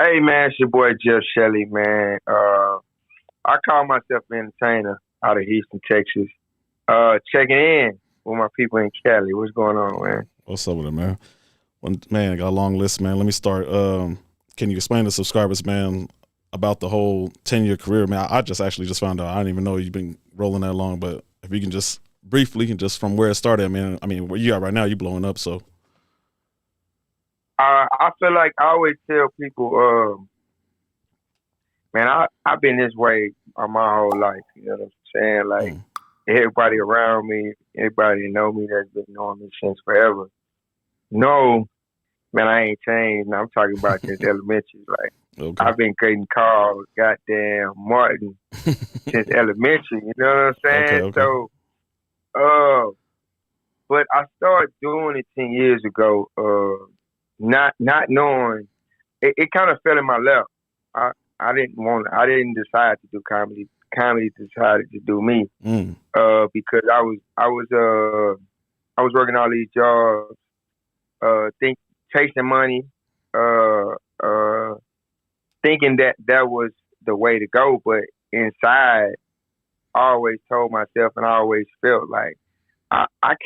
Hey man, it's your boy Jeff Shelley, man. I call myself an entertainer out of Houston, Texas. Checking in with my people in Cali. What's going on, man? What's up with it, man? Well, man, I got a long list, man. Let me start. Can you explain to subscribers, man, about the whole 10-year career, man? I just actually just found out. I didn't even know you've been rolling that long, but if you can just briefly, just from where it started, man. I mean, where you at right now, you blowing up, so. I feel like I always tell people, man, I've been this way my whole life. You know what I'm saying? Like Mm. everybody around me, everybody that know me that's been knowing me since forever. No, man, I ain't changed. I'm talking about since elementary. Like Okay. I've been getting called goddamn Martin since elementary. You know what I'm Okay, saying? okay. So, uh, but I started doing it 10 years ago. Not knowing it kind of fell in my lap. I I didn't decide to do comedy. Comedy decided to do me. Mm. Because I was working all these jobs, think chasing money, uh, uh, thinking that that was the way to go. But inside, I always told myself, and I always felt like I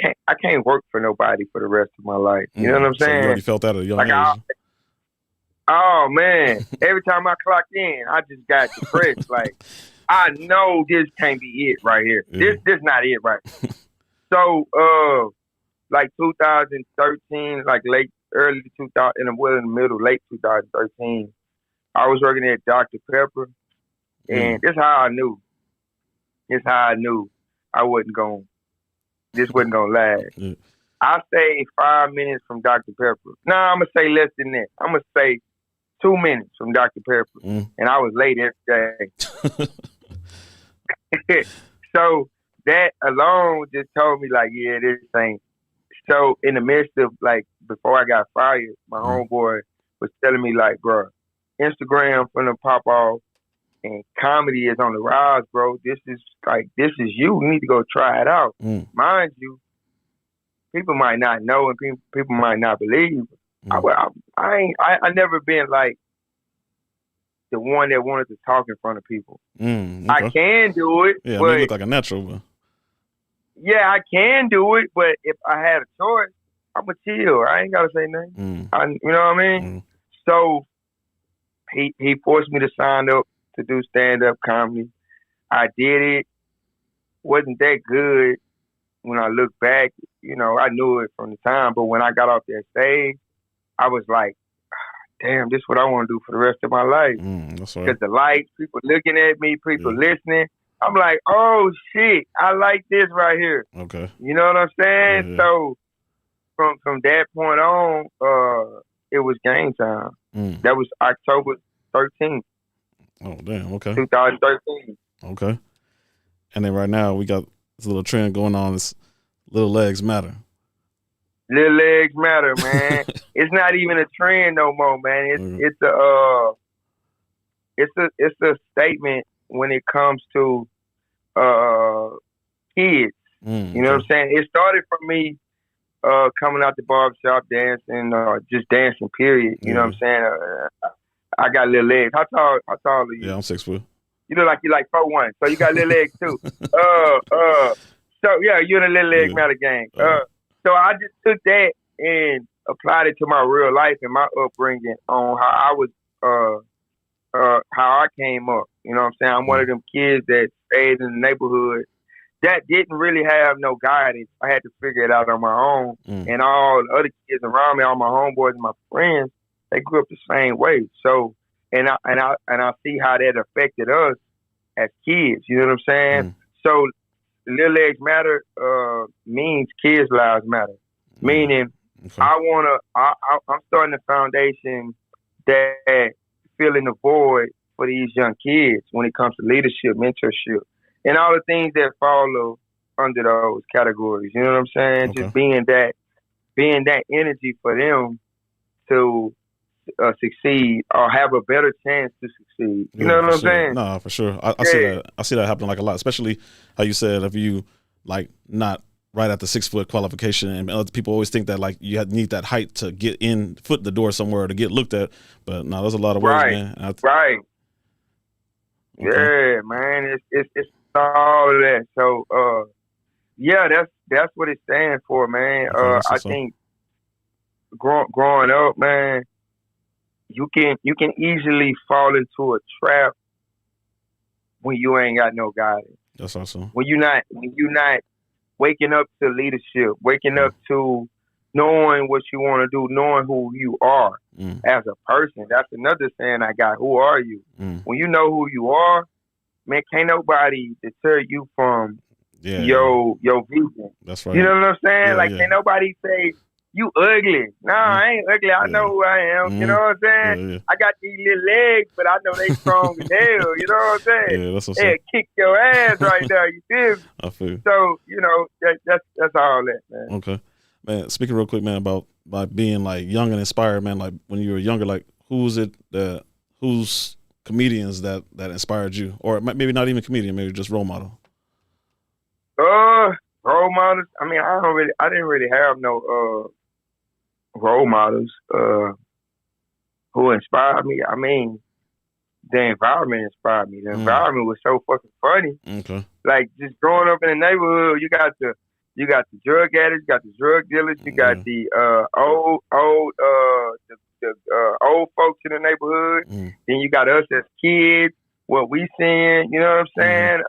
can't work for nobody for the rest of my life. You know what I'm So you saying? already felt that at a young Like age. oh man, every time I clock in, I just got depressed. Like I know this can't be it right here. Yeah. This not it right. So like 2013, like late early 2000, in the middle late 2013, I was working at Dr Pepper, and Mm. this how I knew. This how I knew I wasn't going. This wasn't gonna last. Yeah. I stayed 5 minutes from Dr Pepper. No, I'm gonna say less than that. I'm gonna say 2 minutes from Dr Pepper, Mm. and I was late every day. So that alone just told me like, yeah, this ain't. So in the midst of like before I got fired, my Mm. homeboy was telling me like, bro, Instagram finna pop off and comedy is on the rise, bro. This is you. You need to go try it out. Mm. Mind you, people might not know and people might not believe. Mm. I never been like the one that wanted to talk in front of people. I Okay. can do it, Yeah, I mean, you but look like a natural, but. yeah, I can do it. But if I had a choice, I'ma chill. I ain't gotta say nothing. Mm. You know what I mean? Mm. So he forced me to sign up to do stand up comedy. I did it. Wasn't that good when I look back. You know, I knew it from the time, but when I got off that stage, I was like, damn, this is what I want to do for the rest of my life. That's all right. Because the lights, people looking at me, people Yeah. listening. I'm like, oh shit, I like this right here. Okay. You know what I'm saying? Yeah. So from that point on, it was game time. Mm. That was October 13th, Oh, damn. Okay. 2013. Okay. And then right now we got this little trend going on. This little legs matter. Little legs matter, man. It's not even a trend no more, man. Mm. It's a statement when it comes to kids. You know what I'm saying? It started for me coming out the barbershop dancing, just dancing. Period. You know what I'm saying? I got little legs. How tall are you? Yeah, I'm 6 foot. You look like you like 4'1", so you got little legs too. So yeah, you're in the little leg matter game. So I just took that and applied it to my real life and my upbringing on how I was, how I came up. You know what I'm saying? I'm one of them kids that stayed in the neighborhood that didn't really have no guidance. I had to figure it out on my own. And all the other kids around me, all my homeboys and my friends, they grew up the same way. So, and I see how that affected us as kids. You know what I'm saying? So, Little Legs Matter means kids' lives matter. Meaning, I'm starting a foundation that filling the void for these young kids when it comes to leadership, mentorship, and all the things that follow under those categories. You know what I'm saying? Okay. Just being that energy for them to succeed or have a better chance to succeed. You know what I'm saying? No, for sure. I see that. I see that happening like a lot, especially how you said if you like not right at the 6 foot qualification, and other people always think that like you need that height to get in, foot in the door somewhere to get looked at. But no, there's a lot of ways, man. Right. Okay. Yeah, man. It's all of that. So yeah, that's what it stands for, man. I think growing up, man, you can easily fall into a trap when you ain't got no guidance. That's awesome. When you're not waking up to leadership, waking up to knowing what you want to do, knowing who you are as a person. That's another saying I got. Who are you? When you know who you are, man, can't nobody deter you from your vision. That's right. You know what I'm saying? Can't nobody say you ugly. Nah, I ain't ugly. I know who I am. You know what I'm saying? I got these little legs, but I know they strong as hell. You know what I'm saying? Yeah, that's what's up. Kick your ass right now. You feel me? I feel. So, you know, that's all that, man. Okay. Man, speaking real quick, man, about being like young and inspired, man, like when you were younger, like who's comedians that inspired you? Or maybe not even comedian, maybe just role model. Role models. I mean, I didn't really have no role models who inspired me. I mean, the environment inspired me. The environment was so fucking funny. Okay. Like just growing up in the neighborhood, you got the drug addicts, you got the drug dealers, you got the old folks in the neighborhood. Then you got us as kids, what we seeing, you know what I'm saying?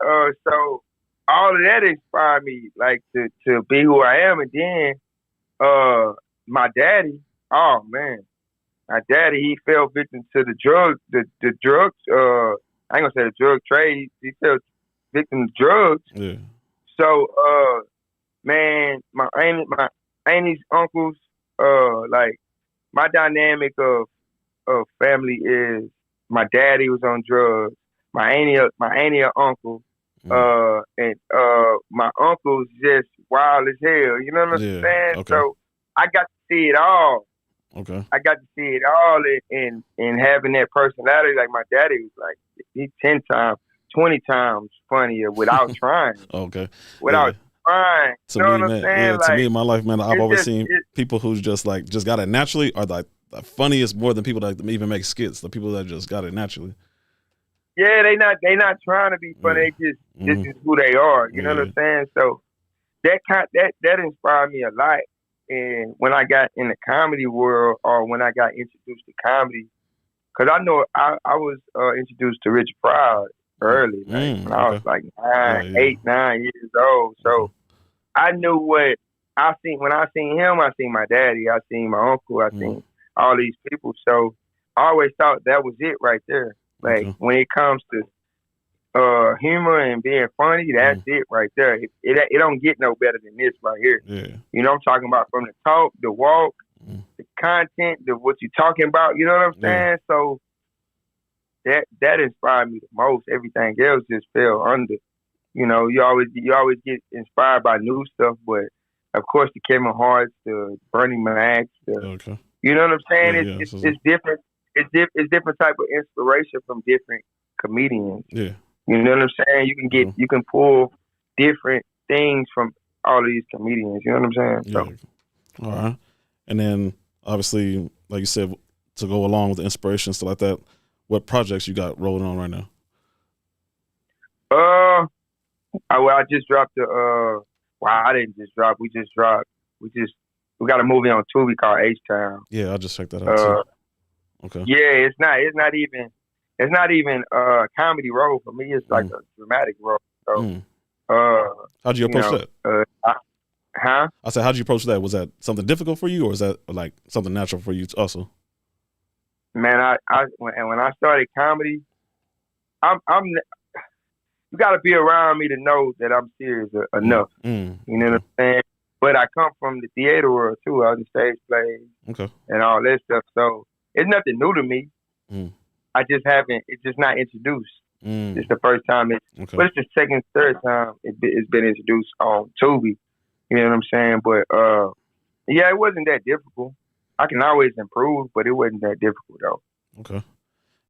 So all of that inspired me, like to be who I am. And then my daddy, oh man, my daddy, he fell victim to the drugs. I ain't gonna say the drug trade. He fell victim to drugs. Yeah. So man, my auntie's uncles, like my dynamic of family is my daddy was on drugs, my auntie or uncle, and my uncle's just wild as hell. You know what I'm saying? Okay. So I got to see it all. Okay. I got to see it all in having that personality. Like my daddy was like, he's 10 times, 20 times funnier without trying. Okay. Without trying. To you know me, what I'm man, saying? to me in my life, man, I've always seen people who just got it naturally are like the funniest more than people that even make skits. The people that just got it naturally. Yeah, they not trying to be funny. They just this is who they are. You know what I'm saying? So that inspired me a lot. And when I got in the comedy world, or when I got introduced to comedy, because I know I was introduced to Richard Pryor early, when I was like 8, 9 years old. So I knew what I seen. When I seen him, I seen my daddy, I seen my uncle, I seen all these people. So I always thought that was it right there. Like when it comes to humor and being funny, that's it right there. It don't get no better than this right here. Yeah. You know what I'm talking about? From the talk, the walk, the content, what you talking about. You know what I'm saying? So that inspired me the most. Everything else just fell under. You know, you always get inspired by new stuff, but of course the Kevin Hart's, the Bernie Macs, you know what I'm saying? It's different. It's different type of inspiration from different comedians. Yeah. You know what I'm saying? You can pull different things from all of these comedians. You know what I'm saying? So. All right. And then obviously, like you said, to go along with the inspiration, stuff like that, what projects you got rolling on right now? I just dropped I didn't just drop. We got a movie on Tubi called H-Town. Yeah, I just checked that out too. Okay. Yeah, it's not even a comedy role for me. It's like a dramatic role. So, how'd you approach that? I said, how'd you approach that? Was that something difficult for you, or is that like something natural for you also? Man, when I started comedy, you got to be around me to know that I'm serious enough. You know what I'm saying? But I come from the theater world too. I was in stage plays and all that stuff. So it's nothing new to me. I just haven't. It's just not introduced. It's the first time. But it's the second, third time it's been introduced on Tubi. You know what I'm saying? But it wasn't that difficult. I can always improve, but it wasn't that difficult though. Okay.